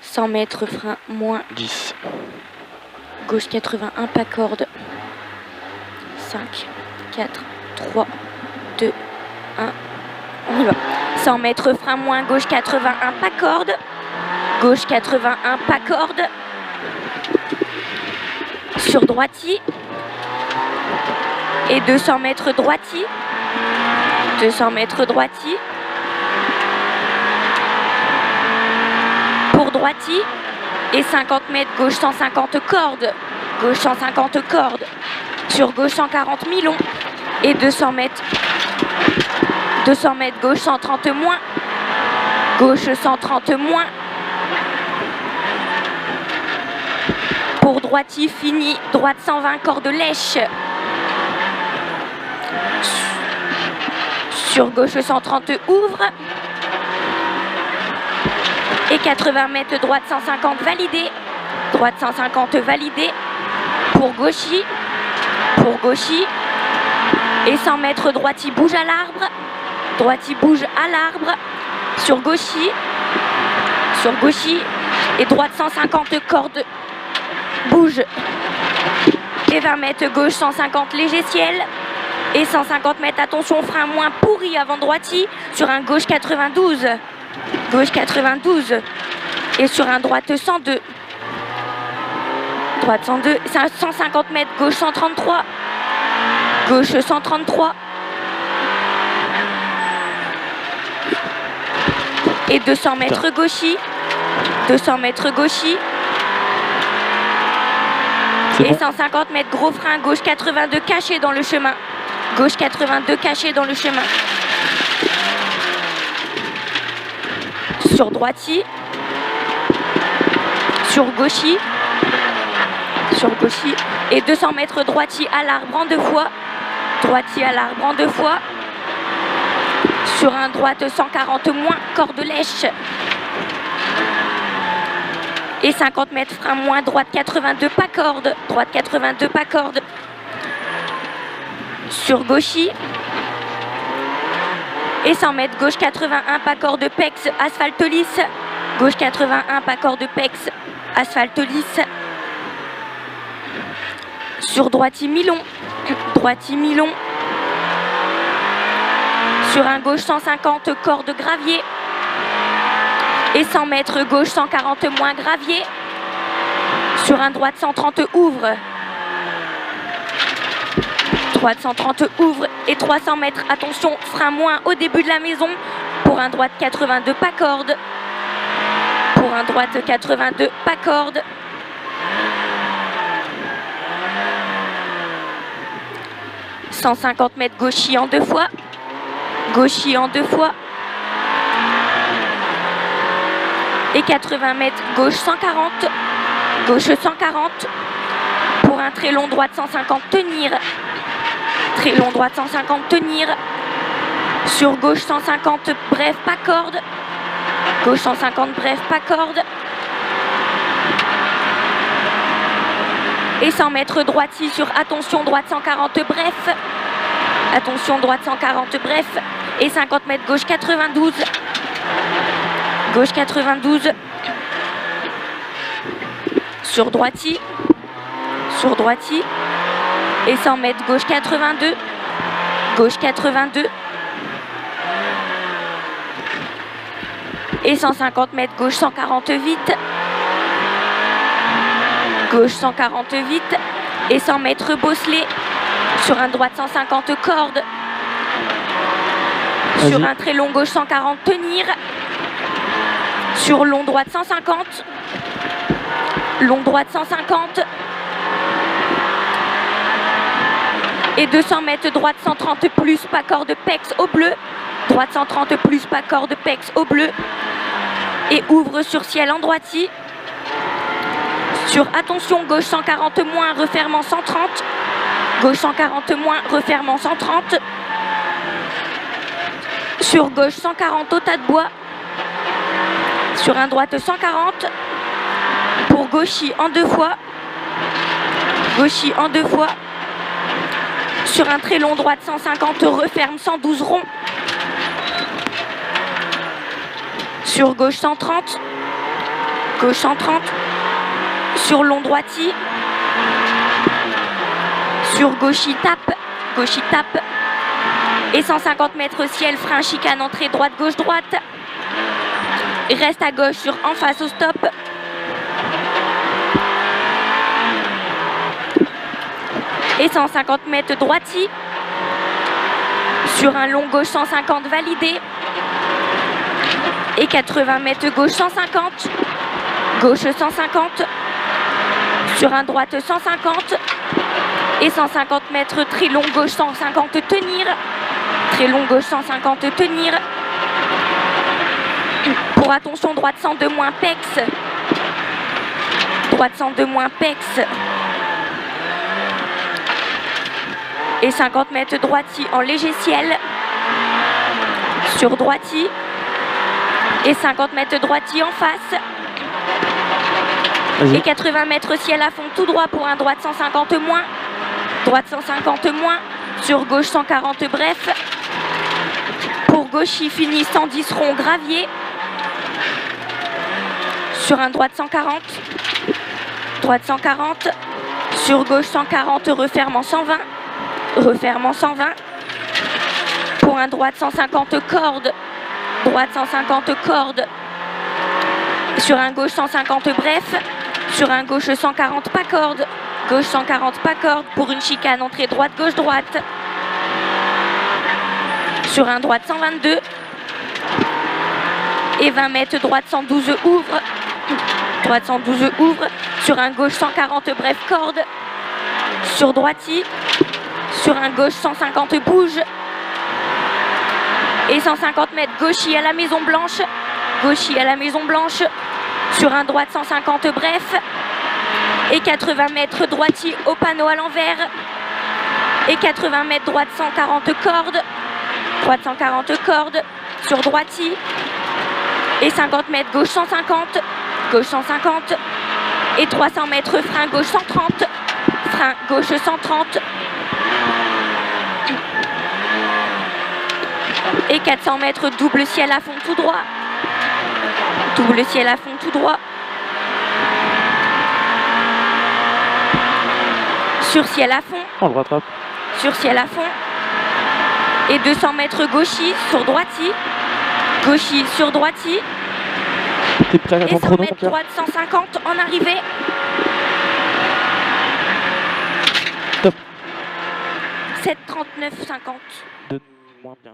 100 mètres, frein, moins 10. Gauche 81, pas corde. 5, 4, 3, 2, 1. On y va. 100 mètres, frein, moins gauche 81, pas corde. Gauche 81, pas corde. Sur droiti. Et 200 mètres droiti. 200 mètres droiti. Pour droiti. Et 50 mètres gauche 150 cordes. Gauche 150 cordes. Sur gauche 140 mi-long. Et 200 mètres. 200 mètres gauche 130 moins. Gauche 130 moins. Pour droiti fini. Droite 120 corde lèche. Sur gauche 130 ouvre. Et 80 mètres droite 150 validé. Droite 150 validé. Pour gauchi. Pour gauchi. Et 100 mètres droiti bouge à l'arbre. Droiti bouge à l'arbre. Sur gauchi. Sur gauchi. Et droite 150 corde. Bouge. Et 20 mètres gauche 150 léger ciel. Et 150 mètres, attention, frein moins pourri avant droiti. Sur un gauche 92. Gauche 92. Et sur un droite 102. Droite 102. 150 mètres, gauche 133. Gauche 133. Et 200 mètres gauchi. 200 mètres gauchi. Et 150 mètres gros frein, gauche 82 caché dans le chemin. Gauche 82 caché dans le chemin. Sur droiti. Sur gauchi. Sur gauchi. Et 200 mètres droiti à l'arbre en 2 fois. Droiti à l'arbre en 2 fois. Sur un droite 140 moins, corde lèche. Et 50 mètres frein moins, droite 82 pas corde. Droite 82 pas corde. Sur gauchi. Et 100 mètres gauche 81 pas corde pex, asphalte lisse. Gauche 81 pas corde pex, asphalte lisse. Sur droiti mi-long. Droiti mi-long. Sur un gauche 150 corde gravier. Et 100 mètres gauche 140 moins gravier. Sur un droite 130 ouvre. Droite 130 ouvre et 300 mètres, attention, frein moins au début de la maison. Pour un droite 82 pas corde. Pour un droite 82 pas corde. « 150 mètres gauchi en 2 fois. Gauchi en 2 fois. Et 80 mètres gauche 140. Gauche 140. Pour un très long droite 150 tenir. Très long droite 150 tenir. Sur gauche 150 bref pas corde. Gauche 150 bref pas corde. Et 100 mètres droiti sur attention droite 140 bref. Attention droite 140 bref. Et 50 mètres gauche 92. Gauche 92. Sur droiti. Sur droiti. Et 100 mètres gauche 82. Gauche 82. Et 150 mètres gauche 140 vite. Gauche 140 vite. Et 100 mètres bosselé. Sur un droite 150 corde. Sur un très long gauche 140 tenir. Sur long droite 150. Long droite 150. Et 200 mètres droite 130 plus pas corde pex au bleu. Droite 130 plus pas corde pex au bleu. Et ouvre sur ciel en droiti. Sur attention gauche 140 moins refermant 130. Gauche 140 moins refermant 130. Sur gauche 140 au tas de bois. Sur un droite 140. Pour gauchi en 2 fois. Gauchi en 2 fois. Sur un très long droite 150 referme 112 rond. Sur gauche 130. gauche 130, sur long droiti, sur gauchi tape, et 150 mètres ciel, frein, chicane, entrée, droite, gauche, droite, reste à gauche sur en face au stop, et 150 mètres droiti, sur un long gauche 150 validé, et 80 mètres gauche 150, gauche 150, sur un droite 150, et 150 mètres très long gauche 150 tenir, très long gauche 150 tenir, pour attention droite 102 moins pex, droite 102 moins pex, et 50 mètres droiti en léger ciel, sur droiti, et 50 mètres droiti en face, et 80 mètres ciel à fond tout droit pour un droite 150 moins, droite 150 moins, sur gauche 140 bref, pour gauchi fini 110 rond gravier, sur un droite 140, droite 140, sur gauche 140 refermant 120, refermant 120, pour un droite 150 cordes, droite 150 cordes, sur un gauche 150 bref, sur un gauche 140 pas corde, gauche 140 pas corde, pour une chicane entrée droite gauche droite, sur un droite 122, et 20 mètres droite 112 ouvre, droite 112 ouvre, sur un gauche 140 bref corde, sur droiti, sur un gauche 150 bouge, et 150 mètres gauchi à la maison blanche, gauchi à la maison blanche, sur un droite 150 bref, et 80 mètres droiti au panneau à l'envers, et 80 mètres droite 140 cordes, droite 140 cordes, sur droiti, et 50 mètres gauche 150, gauche 150, et 300 mètres frein gauche 130, frein gauche 130, et 400 mètres double ciel à fond tout droit, double ciel à fond tout droit, sur ciel à fond, on le rattrape, sur ciel à fond, et 200 mètres gauchi sur droiti, gauchi sur droiti, t'es prêt à et ton 100 chrono, mètres Pierre? droite 150 en arrivée. Top. 7,39,50. De moins bien.